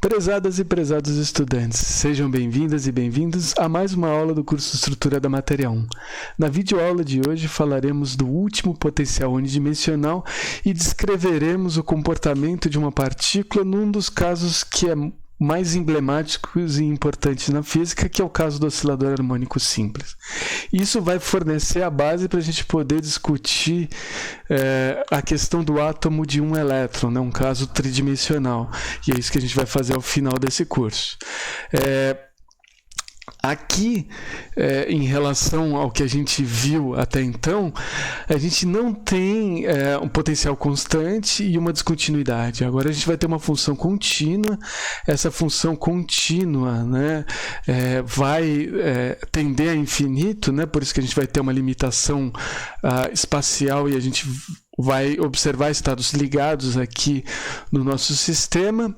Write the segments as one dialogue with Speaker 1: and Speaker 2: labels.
Speaker 1: Prezadas e prezados estudantes, sejam bem-vindas e bem-vindos a mais uma aula do curso Estrutura da Matéria 1. Na videoaula de hoje falaremos do último potencial unidimensional e descreveremos o comportamento de uma partícula num dos casos que é mais emblemáticos e importantes na física, que é o caso do oscilador harmônico simples. Isso vai fornecer a base para a gente poder discutir a questão do átomo de um elétron, né? Um caso tridimensional, e é isso que a gente vai fazer ao final desse curso. Aqui, em relação ao que a gente viu até então, a gente não tem um potencial constante e uma descontinuidade. Agora a gente vai ter uma função contínua. Essa função contínua, né, vai tender a infinito, né, por isso que a gente vai ter uma limitação espacial e a gente vai observar estados ligados aqui no nosso sistema.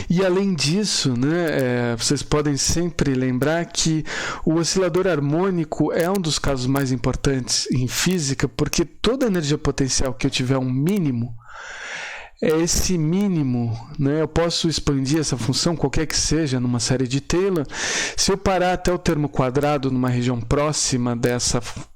Speaker 1: E além disso, né, vocês podem sempre lembrar que o oscilador harmônico é um dos casos mais importantes em física, porque toda energia potencial que eu tiver um mínimo, esse mínimo, né, eu posso expandir essa função, qualquer que seja, numa série de Taylor. Se eu parar até o termo quadrado numa região próxima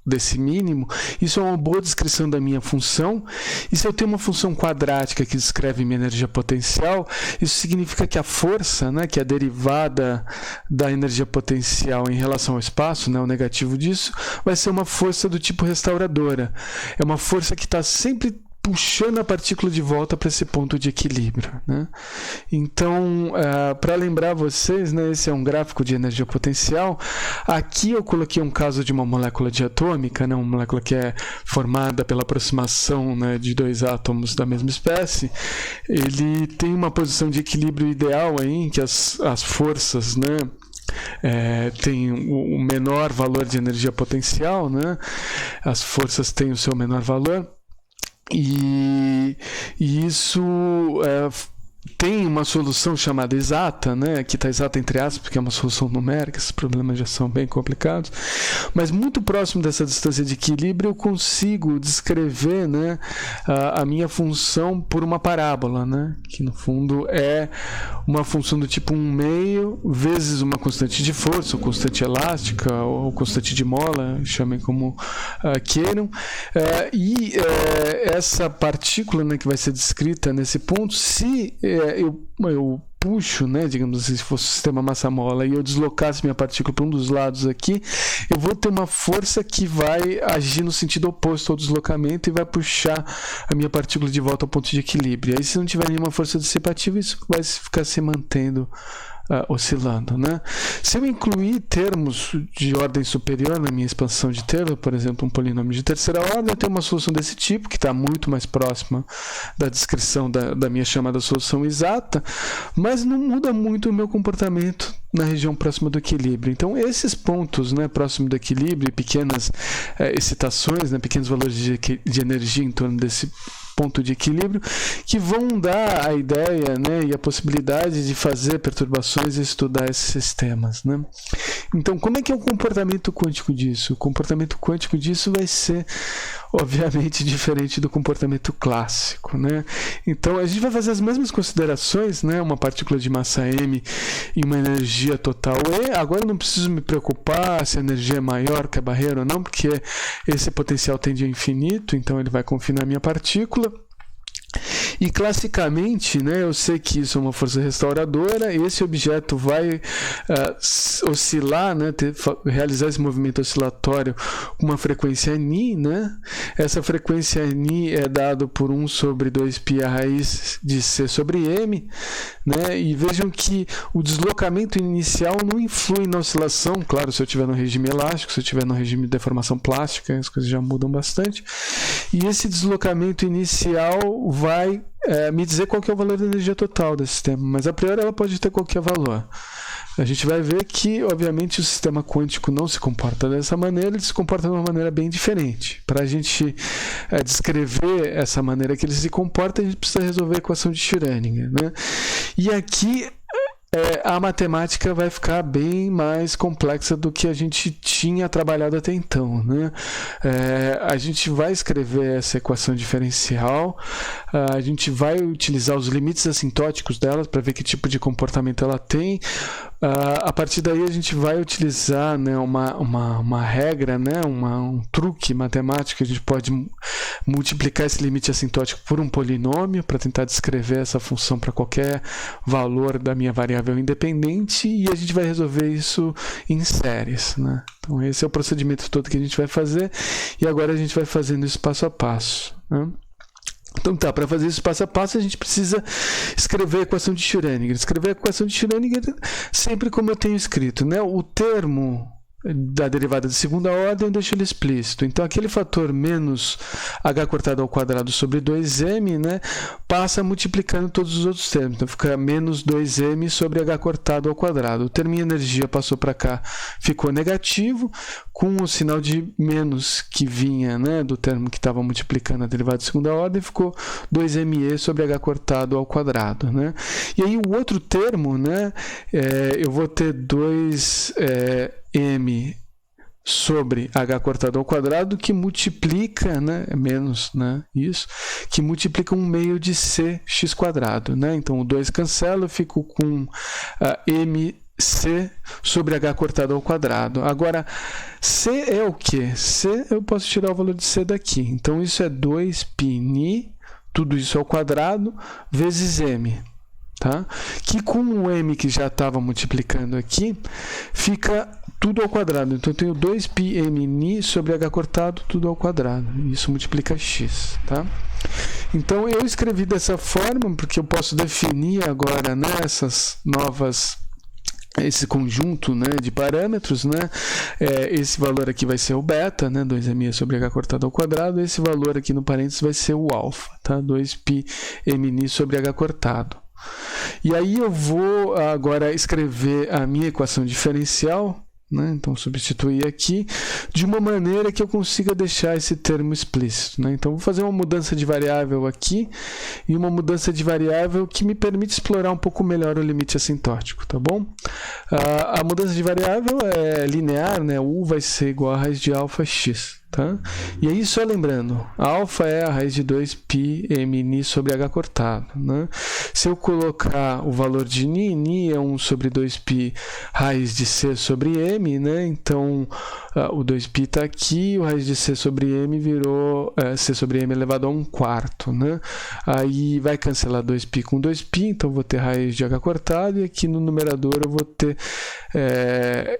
Speaker 1: desse mínimo, isso é uma boa descrição da minha função. E se eu tenho uma função quadrática que descreve minha energia potencial, isso significa que a força, né, que é a derivada da energia potencial em relação ao espaço, né, o negativo disso, vai ser uma força do tipo restauradora. É uma força que está sempre puxando a partícula de volta para esse ponto de equilíbrio, né? Então, para lembrar vocês, né, esse é um gráfico de energia potencial. Aqui eu coloquei um caso de uma molécula diatômica, né, uma molécula que é formada pela aproximação, né, de dois átomos da mesma espécie. Ele tem uma posição de equilíbrio ideal aí, em que as forças, né, tem o menor valor de energia potencial, né? As forças têm o seu menor valor. E isso tem uma solução chamada exata, né? Aqui está exata entre aspas, porque é uma solução numérica, esses problemas já são bem complicados, mas muito próximo dessa distância de equilíbrio eu consigo descrever, né, a minha função por uma parábola, né? Que no fundo é uma função do tipo 1/2 vezes uma constante de força, ou constante elástica, ou constante de mola, chamem como queiram, e essa partícula, né, que vai ser descrita nesse ponto, se eu puxo, né, digamos assim, se fosse o sistema massa-mola e eu deslocasse minha partícula para um dos lados aqui, eu vou ter uma força que vai agir no sentido oposto ao deslocamento e vai puxar a minha partícula de volta ao ponto de equilíbrio. Aí, se não tiver nenhuma força dissipativa, isso vai ficar se mantendo oscilando, né? Se eu incluir termos de ordem superior na minha expansão de Taylor, por exemplo, um polinômio de terceira ordem, eu tenho uma solução desse tipo, que está muito mais próxima da descrição da minha chamada solução exata, mas não muda muito o meu comportamento na região próxima do equilíbrio. Então, esses pontos, né, próximo do equilíbrio, pequenas excitações, né, pequenos valores de energia em torno desse ponto de equilíbrio, que vão dar a ideia, né, e a possibilidade de fazer perturbações e estudar esses sistemas, né? Então, como é que é o comportamento quântico disso? O comportamento quântico disso vai ser, obviamente, diferente do comportamento clássico, né? Então, a gente vai fazer as mesmas considerações, né? Uma partícula de massa m e uma energia total E. Agora eu não preciso me preocupar se a energia é maior que a barreira ou não, porque esse potencial tende ao infinito, então ele vai confinar a minha partícula. E classicamente, né, eu sei que isso é uma força restauradora, esse objeto vai oscilar, né, realizar esse movimento oscilatório com uma frequência Ni, né? Essa frequência Ni é dado por 1 sobre 2π a raiz de C sobre M, né? E vejam que o deslocamento inicial não influi na oscilação, claro, se eu estiver no regime elástico, se eu estiver no regime de deformação plástica, as coisas já mudam bastante. E esse deslocamento inicial vai me dizer qual que é o valor da energia total desse sistema, mas a priori ela pode ter qualquer valor. A gente vai ver que, obviamente, o sistema quântico não se comporta dessa maneira, ele se comporta de uma maneira bem diferente. Para a gente descrever essa maneira que ele se comporta, a gente precisa resolver a equação de Schrödinger, né? E aqui a matemática vai ficar bem mais complexa do que a gente tinha trabalhado até então, né? A gente vai escrever essa equação diferencial, a gente vai utilizar os limites assintóticos dela para ver que tipo de comportamento ela tem. A partir daí a gente vai utilizar, né, uma regra, né, um truque matemático. A gente pode multiplicar esse limite assintótico por um polinômio para tentar descrever essa função para qualquer valor da minha variável independente, e a gente vai resolver isso em séries, né? Então esse é o procedimento todo que a gente vai fazer, e agora a gente vai fazendo isso passo a passo, né? Então tá, para fazer isso passo a passo a gente precisa escrever a equação de Schrödinger. Escrever a equação de Schrödinger sempre como eu tenho escrito, né? O termo da derivada de segunda ordem eu deixo ele explícito. Então aquele fator menos h cortado ao quadrado sobre 2m, né, passa multiplicando todos os outros termos. Então fica menos 2m sobre h cortado ao quadrado. O termo energia passou para cá, ficou negativo, com o sinal de menos que vinha, né, do termo que estava multiplicando a derivada de segunda ordem, ficou 2me sobre h cortado ao quadrado, né? E aí o outro termo, né, eu vou ter 2m sobre h cortado ao quadrado, que multiplica, né, menos, né, isso, que multiplica 1/2 de cx quadrado, né? Então o 2 cancela, eu fico com mc sobre h cortado ao quadrado. Agora, c é o que? C, eu posso tirar o valor de c daqui. Então isso é 2π, tudo isso ao quadrado, vezes m. Tá? Que com o m que já estava multiplicando aqui, fica tudo ao quadrado. Então eu tenho 2πm sobre h cortado, tudo ao quadrado. Isso multiplica x. Tá? Então eu escrevi dessa forma, porque eu posso definir agora, né, essas novas, esse conjunto, né, de parâmetros, né? Esse valor aqui vai ser o beta, né, 2m sobre h cortado ao quadrado. Esse valor aqui no parênteses vai ser o alfa, tá? 2πm sobre h cortado. E aí eu vou agora escrever a minha equação diferencial, né? Então substituir aqui de uma maneira que eu consiga deixar esse termo explícito, né? Então vou fazer uma mudança de variável aqui e uma mudança de variável que me permite explorar um pouco melhor o limite assintótico, tá bom? A mudança de variável é linear, né? U vai ser igual a raiz de alfa x. Tá? E aí, só lembrando, alfa é a raiz de 2πm sobre h cortado, né? Se eu colocar o valor de ni é 1 sobre 2π raiz de c sobre m, né? Então o 2π está aqui, o raiz de c sobre m virou c sobre m elevado a 1/4, né? Aí vai cancelar 2π com 2π, então vou ter raiz de h cortado, e aqui no numerador eu vou ter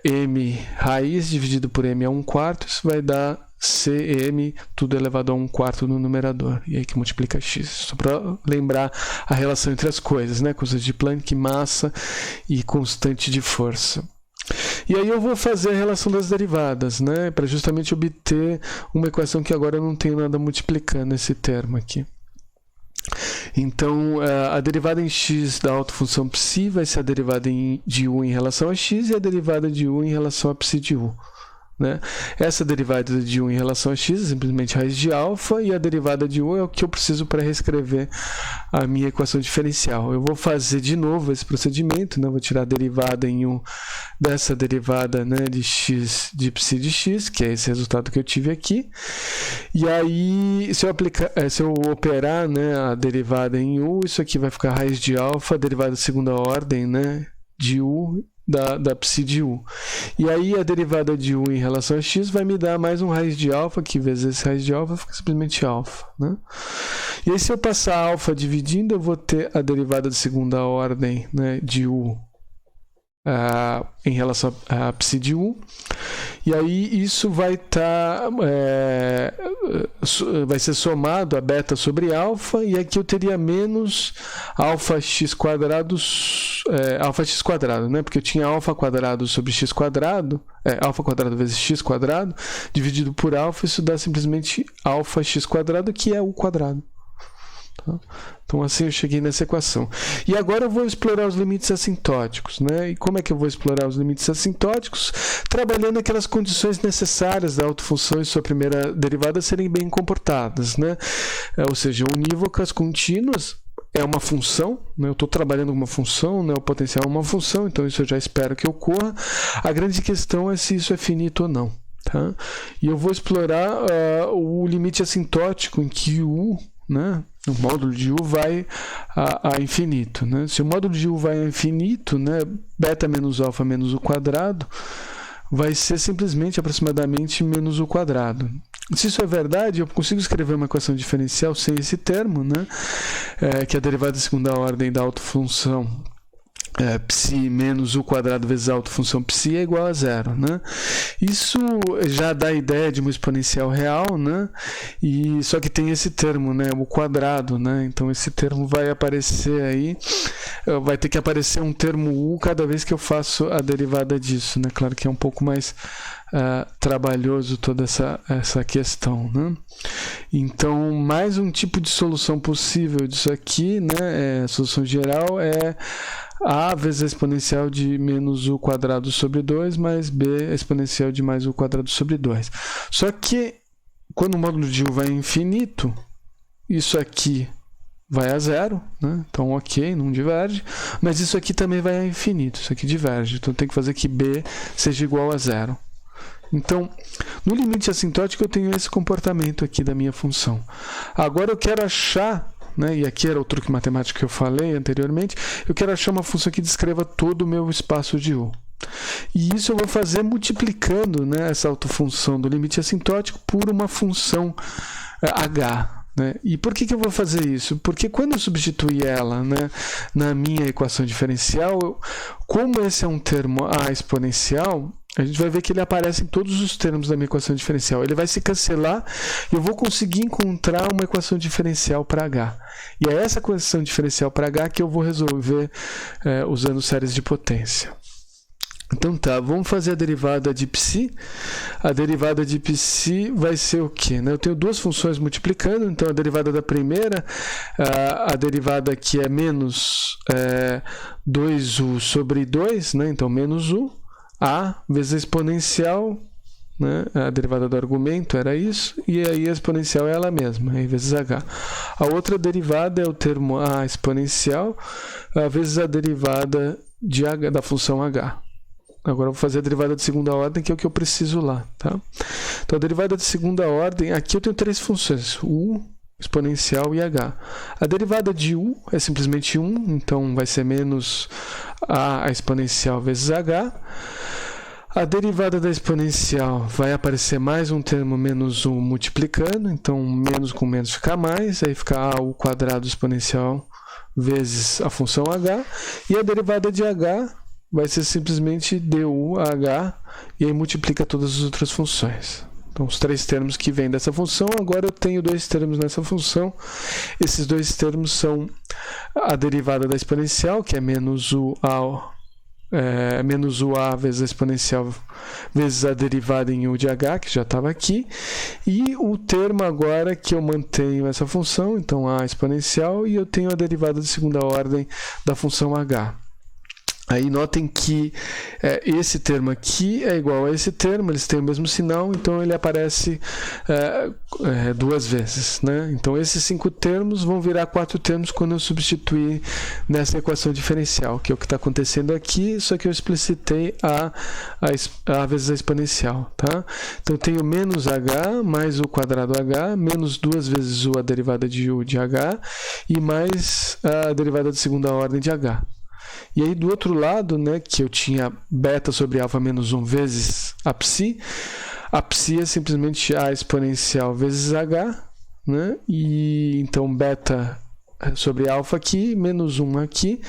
Speaker 1: m raiz dividido por m a 1/4, isso vai dar cm, tudo elevado a 1/4 no numerador, e aí que multiplica x. Só para lembrar a relação entre as coisas, né? Constante de Planck, massa e constante de força. E aí eu vou fazer a relação das derivadas, né? Para justamente obter uma equação que agora eu não tenho nada multiplicando esse termo aqui. Então, a derivada em x da autofunção psi vai ser a derivada de u em relação a x e a derivada de u em relação a psi de u. Né? Essa derivada de u em relação a x é simplesmente raiz de alfa, e a derivada de u é o que eu preciso para reescrever a minha equação diferencial. Eu vou fazer de novo esse procedimento, né? Vou tirar a derivada em u dessa derivada, né, de x de psi de x, que é esse resultado que eu tive aqui. E aí, se eu operar, né, a derivada em u, isso aqui vai ficar raiz de alfa, a derivada de segunda ordem, né, de u da psi de u. E aí a derivada de u em relação a x vai me dar mais um raiz de alfa, que vezes esse raiz de alfa fica simplesmente alfa, né? E aí, se eu passar alfa dividindo, eu vou ter a derivada de segunda ordem, né, de u em relação a psi de u. E aí isso vai estar vai ser somado a beta sobre alfa, e aqui eu teria menos alfa x quadrado, né? Porque eu tinha alfa quadrado sobre x quadrado, alfa quadrado vezes x quadrado, dividido por alfa, isso dá simplesmente alfa x quadrado, que é u quadrado. Tá? Então assim eu cheguei nessa equação. E agora eu vou explorar os limites assintóticos, né? E como é que eu vou explorar os limites assintóticos? Trabalhando aquelas condições necessárias da autofunção e sua primeira derivada serem bem comportadas, né? Ou seja, unívocas, contínuas, é uma função, né? Eu estou trabalhando com uma função, né? O potencial é uma função, então isso eu já espero que ocorra. A grande questão é se isso é finito ou não. Tá? E eu vou explorar o limite assintótico em que o módulo de U vai a infinito. Né? Se o módulo de U vai a infinito, né? Beta menos alfa menos U quadrado, vai ser simplesmente aproximadamente menos U quadrado. Se isso é verdade, eu consigo escrever uma equação diferencial sem esse termo, né? Que é a derivada de segunda ordem da autofunção psi menos U quadrado vezes a autofunção psi é igual a zero, né? Isso já dá a ideia de uma exponencial real, né? E só que tem esse termo, né? O quadrado, né? Então esse termo vai aparecer aí, vai ter que aparecer um termo U cada vez que eu faço a derivada disso, né? Claro que é um pouco mais trabalhoso toda essa questão, né? Então, mais um tipo de solução possível disso aqui, né? A solução geral é A vezes a exponencial de menos U quadrado sobre 2 mais B exponencial de mais U quadrado sobre 2. Só que, quando o módulo de U vai infinito, isso aqui vai a zero, né? Então ok, não diverge, mas isso aqui também vai a infinito, isso aqui diverge, então tem que fazer que B seja igual a zero. Então, no limite assintótico eu tenho esse comportamento aqui da minha função. Agora eu quero achar, né, e aqui era o truque matemático que eu falei anteriormente, eu quero achar uma função que descreva todo o meu espaço de U. E isso eu vou fazer multiplicando, né, essa autofunção do limite assintótico por uma função H. Né? E por que eu vou fazer isso? Porque quando eu substituir ela, né, na minha equação diferencial, como esse é um termo A exponencial, a gente vai ver que ele aparece em todos os termos da minha equação diferencial. Ele vai se cancelar e eu vou conseguir encontrar uma equação diferencial para H. E é essa equação diferencial para H que eu vou resolver usando séries de potência. Então tá, vamos fazer a derivada de psi. A derivada de psi vai ser o quê? Eu tenho duas funções multiplicando, então a derivada da primeira, a derivada que é menos 2u sobre 2, né? Então menos u, a vezes a exponencial, né? A derivada do argumento era isso, e aí a exponencial é ela mesma, aí vezes h. A outra derivada é o termo a exponencial, vezes a derivada de h, da função h. Agora eu vou fazer a derivada de segunda ordem, que é o que eu preciso lá. Tá? Então, a derivada de segunda ordem, aqui eu tenho três funções, u, exponencial e h. A derivada de u é simplesmente 1, então vai ser menos a exponencial vezes h. A derivada da exponencial vai aparecer mais um termo menos 1 multiplicando, então menos com menos fica mais, aí fica a u quadrado exponencial vezes a função h. E a derivada de h vai ser simplesmente du h, e aí multiplica todas as outras funções. Então, os três termos que vêm dessa função, agora eu tenho dois termos nessa função. Esses dois termos são a derivada da exponencial, que é menos u a vezes a exponencial vezes a derivada em u de h, que já estava aqui, e o termo agora que eu mantenho essa função, então a exponencial, e eu tenho a derivada de segunda ordem da função h. Aí notem que esse termo aqui é igual a esse termo, eles têm o mesmo sinal, então ele aparece duas vezes. Né? Então esses 5 termos vão virar 4 termos quando eu substituir nessa equação diferencial, que é o que está acontecendo aqui, só que eu explicitei a vezes a exponencial. Tá? Então eu tenho menos h mais u quadrado h, menos 2 vezes u a derivada de u de h, e mais a derivada de segunda ordem de h. E aí do outro lado, né, que eu tinha beta sobre alfa menos 1 vezes a psi é simplesmente a exponencial vezes h, né, e então beta sobre alfa aqui, menos 1 aqui,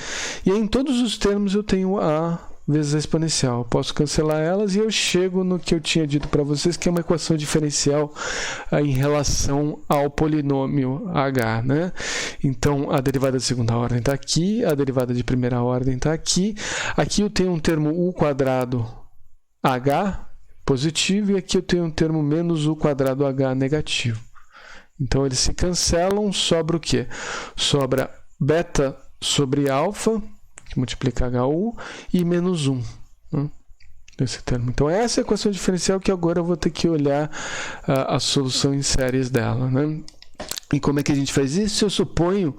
Speaker 1: e aí, em todos os termos eu tenho a vezes a exponencial. Eu posso cancelar elas e eu chego no que eu tinha dito para vocês, que é uma equação diferencial em relação ao polinômio h. Né? Então, a derivada de segunda ordem está aqui, a derivada de primeira ordem está aqui. Aqui eu tenho um termo u quadrado h positivo e aqui eu tenho um termo menos u quadrado h negativo. Então, eles se cancelam, sobra o quê? Sobra beta sobre alfa, que multiplica HU, e menos 1. Né? Esse termo. Então, essa é a equação diferencial que agora eu vou ter que olhar a solução em séries dela. Né? E como é que a gente faz isso? Eu suponho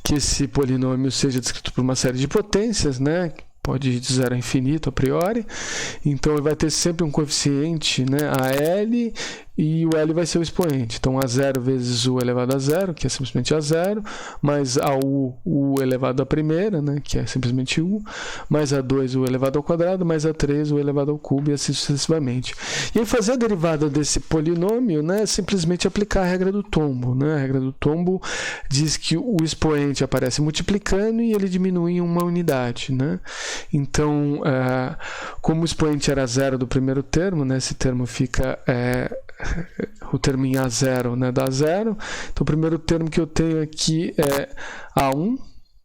Speaker 1: que esse polinômio seja descrito por uma série de potências, né? Pode ir de 0 a infinito a priori. Então, ele vai ter sempre um coeficiente, né? AL, e o L vai ser o expoente. Então, A0 vezes U elevado a 0, que é simplesmente A0, mais AU, U elevado à primeira, né? Que é simplesmente U, mais A2, U elevado ao quadrado, mais A3, U elevado ao cubo, e assim sucessivamente. E aí, fazer a derivada desse polinômio, né? É simplesmente aplicar a regra do tombo, né? A regra do tombo diz que o expoente aparece multiplicando e ele diminui em uma unidade, né? Então, como o expoente era 0 do primeiro termo, né? Esse termo fica... o termo em A0, né, dá 0. Então, o primeiro termo que eu tenho aqui é A1.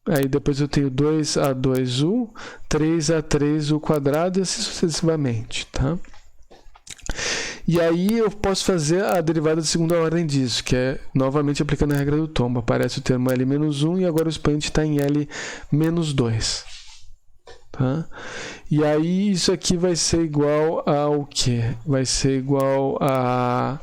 Speaker 1: Aí depois eu tenho 2A2U, 3A3U quadrado e assim sucessivamente, tá? E aí eu posso fazer a derivada de segunda ordem disso, que é novamente aplicando a regra do tombo. Aparece o termo L-1 e agora o expoente está em L-2. Tá? E aí isso aqui vai ser igual ao quê? Vai ser igual a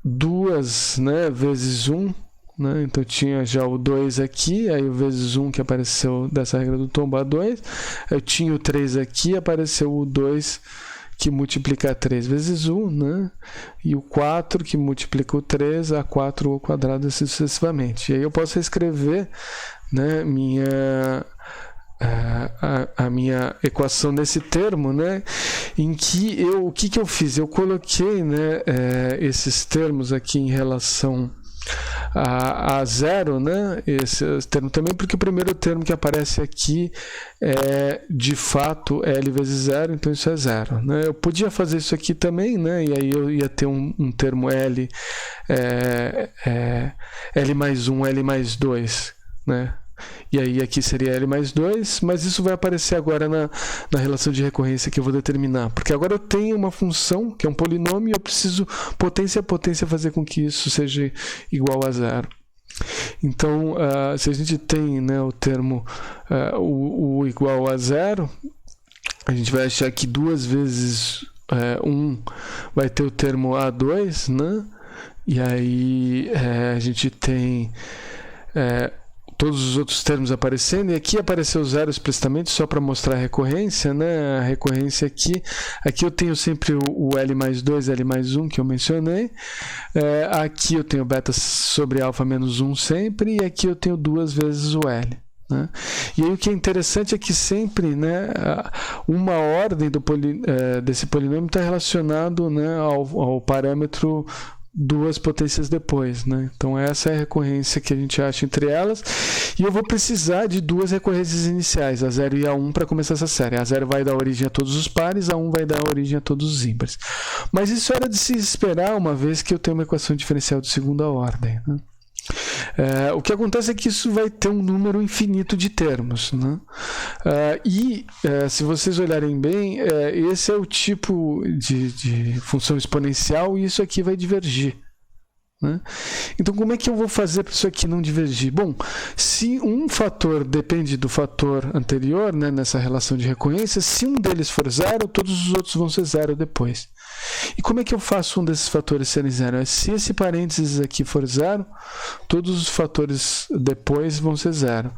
Speaker 1: 2, né, vezes 1. Né? Então tinha já o 2 aqui, aí o vezes 1 que apareceu dessa regra do tombo a 2. Eu tinha o 3 aqui, apareceu o 2 que multiplica 3 vezes 1, né? E o 4 que multiplica o 3 a 4 ao quadrado assim sucessivamente. E aí eu posso escrever, né, a minha equação nesse termo, né, em que o que eu fiz? Eu coloquei, né, esses termos aqui em relação a zero, né, esse termo também, porque o primeiro termo que aparece aqui é de fato L vezes zero, então isso é zero, né? Eu podia fazer isso aqui também, né, e aí eu ia ter um termo L, L mais 1, L mais 2, né? E aí aqui seria L mais 2, mas isso vai aparecer agora na relação de recorrência que eu vou determinar. Porque agora eu tenho uma função, que é um polinômio, e eu preciso potência a potência fazer com que isso seja igual a zero. Então, se a gente tem, né, o termo o igual a zero, a gente vai achar que 2 vezes 1 vai ter o termo A2, né? E aí a gente tem... todos os outros termos aparecendo, e aqui apareceu zero explicitamente só para mostrar a recorrência, né? A recorrência aqui eu tenho sempre o L mais 2, L mais 1 que eu mencionei, aqui eu tenho beta sobre alfa menos 1 sempre, e aqui eu tenho 2 vezes o L. Né? E aí o que é interessante é que sempre, né, uma ordem desse polinômio está relacionado, né, ao parâmetro 2 potências depois, né? Então essa é a recorrência que a gente acha entre elas, e eu vou precisar de 2 recorrências iniciais, a 0 e a 1, para começar essa série. A 0 vai dar origem a todos os pares, a 1 vai dar origem a todos os ímpares. Mas isso era de se esperar, uma vez que eu tenho uma equação diferencial de segunda ordem, né? O que acontece é que isso vai ter um número infinito de termos, né? Se vocês olharem bem, esse é o tipo de função exponencial, e isso aqui vai divergir, né? Então, como é que eu vou fazer para isso aqui não divergir? Bom, se um fator depende do fator anterior, né, nessa relação de recorrência, se um deles for zero, todos os outros vão ser zero depois. E como é que eu faço um desses fatores serem zero? Se esse parênteses aqui for zero, todos os fatores depois vão ser zero.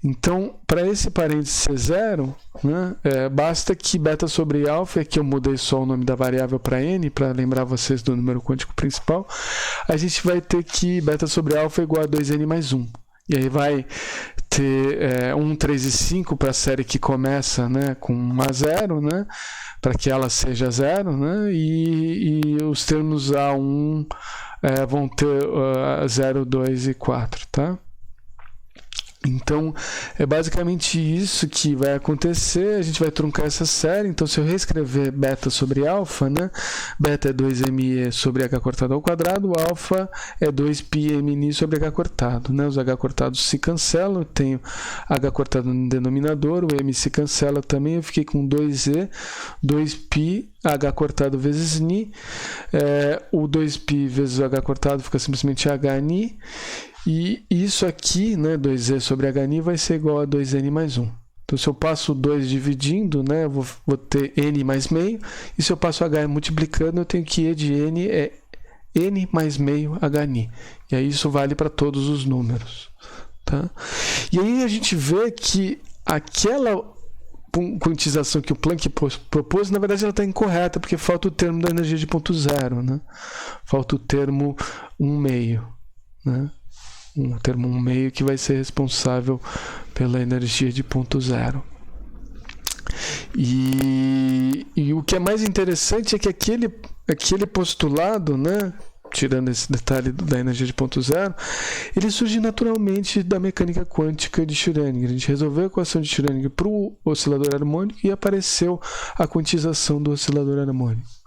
Speaker 1: Então, para esse parênteses ser zero, né, basta que beta sobre alfa, aqui eu mudei só o nome da variável para n, para lembrar vocês do número quântico principal, a gente vai ter que beta sobre alfa é igual a 2n mais 1. E aí vai ter 1, 3 e 5 para a série que começa, né, com 1 a 0, né, para que ela seja 0, né, e os termos A1 vão ter 0, 2 e 4, tá? Então, é basicamente isso que vai acontecer. A gente vai truncar essa série. Então, se eu reescrever beta sobre alfa, né? Beta é 2me sobre h cortado ao quadrado, alfa é 2πmni sobre h cortado, né? Os h cortados se cancelam, eu tenho h cortado no denominador, o m se cancela também, eu fiquei com 2e, 2π h cortado vezes ni, o 2π vezes o h cortado fica simplesmente hni, e isso aqui, né, 2e sobre hni vai ser igual a 2n mais 1. Então, se eu passo 2 dividindo, né, eu vou ter n mais meio, e se eu passo h multiplicando, eu tenho que e de n é N mais meio HNI. E aí isso vale para todos os números. Tá? E aí a gente vê que aquela quantização que o Planck propôs, na verdade ela está incorreta, porque falta o termo da energia de ponto zero, né? Falta o termo 1 meio, né? Um termo 1 meio que vai ser responsável pela energia de ponto zero. E o que é mais interessante é que aquele postulado, né, tirando esse detalhe da energia de ponto zero, ele surge naturalmente da mecânica quântica de Schrödinger. A gente resolveu a equação de Schrödinger para o oscilador harmônico e apareceu a quantização do oscilador harmônico.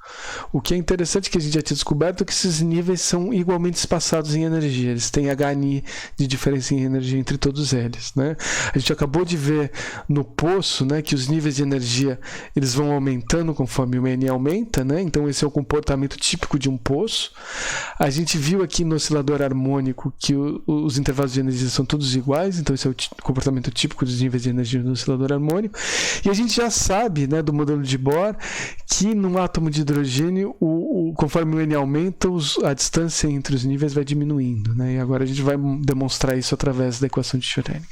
Speaker 1: O que é interessante que a gente já tinha descoberto é que esses níveis são igualmente espaçados em energia. Eles têm HNI de diferença em energia entre todos eles, né? A gente acabou de ver no poço, né, que os níveis de energia eles vão aumentando conforme o N aumenta, né? Então esse é o comportamento típico de um poço. A gente viu aqui no oscilador harmônico que os intervalos de energia são todos iguais, então esse é o comportamento típico dos níveis de energia no oscilador harmônico. E a gente já sabe, né, do modelo de Bohr que num átomo de hidrogênio, conforme o N aumenta, a distância entre os níveis vai diminuindo, né? E agora a gente vai demonstrar isso através da equação de Schrödinger.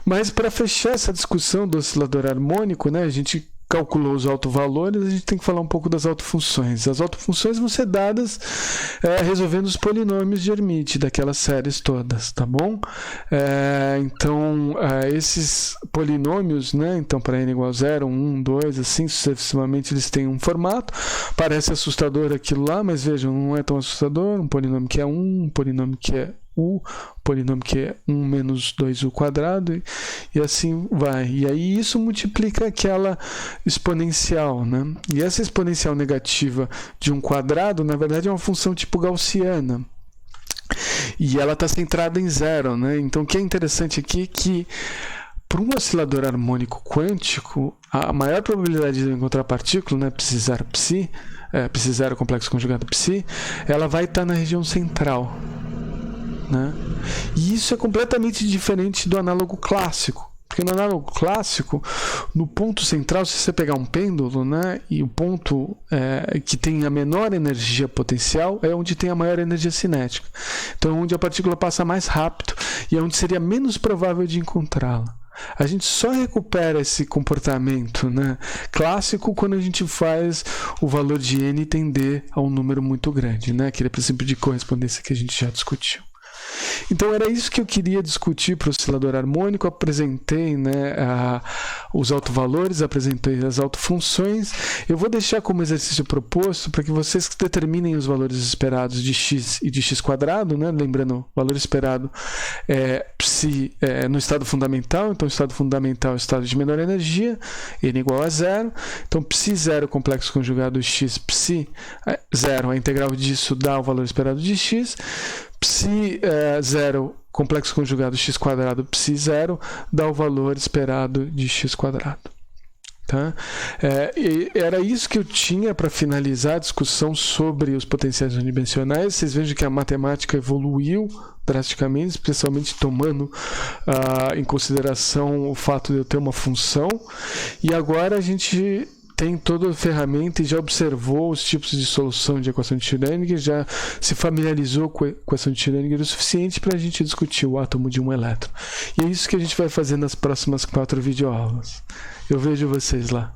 Speaker 1: Mas para fechar essa discussão do oscilador harmônico, né, a gente calculou os autovalores, a gente tem que falar um pouco das autofunções. As autofunções vão ser dadas resolvendo os polinômios de Hermite daquelas séries todas, tá bom? Então, esses polinômios, né, então para n igual a 0, 1, 2, assim sucessivamente, eles têm um formato. Parece assustador aquilo lá, mas vejam, não é tão assustador. Um polinômio que é 1, um polinômio que é u, polinômio que é 1 menos 2u quadrado, e assim vai. E aí isso multiplica aquela exponencial, né? E essa exponencial negativa de um quadrado, na verdade, é uma função tipo gaussiana. E ela está centrada em zero, né? Então o que é interessante aqui é que para um oscilador harmônico quântico, a maior probabilidade de encontrar partícula, né, psi0 psi, psi0 complexo conjugado psi, ela vai estar na região central. Né? E isso é completamente diferente do análogo clássico, porque no análogo clássico, no ponto central, se você pegar um pêndulo, né, e o ponto que tem a menor energia potencial é onde tem a maior energia cinética, então é onde a partícula passa mais rápido e é onde seria menos provável de encontrá-la. A gente só recupera esse comportamento, né, clássico quando a gente faz o valor de n tender a um número muito grande, né, aquele princípio de correspondência que a gente já discutiu. Então era isso que eu queria discutir para o oscilador harmônico. Apresentei, né, os autovalores, apresentei as autofunções. Eu vou deixar como exercício proposto para que vocês determinem os valores esperados de x e de x quadrado, né? Lembrando, o valor esperado é psi no estado fundamental, então o estado fundamental é o estado de menor energia, n igual a 0. Então psi0 complexo conjugado x, psi0, a integral disso dá o valor esperado de x. Psi0 complexo conjugado x quadrado psi0 dá o valor esperado de x quadrado. Tá? Era isso que eu tinha para finalizar a discussão sobre os potenciais unidimensionais. Vocês vejam que a matemática evoluiu drasticamente, especialmente tomando em consideração o fato de eu ter uma função, e agora a gente tem toda a ferramenta e já observou os tipos de solução de equação de Schrödinger, já se familiarizou com a equação de Schrödinger o suficiente para a gente discutir o átomo de um elétron. E é isso que a gente vai fazer nas próximas 4 videoaulas. Eu vejo vocês lá.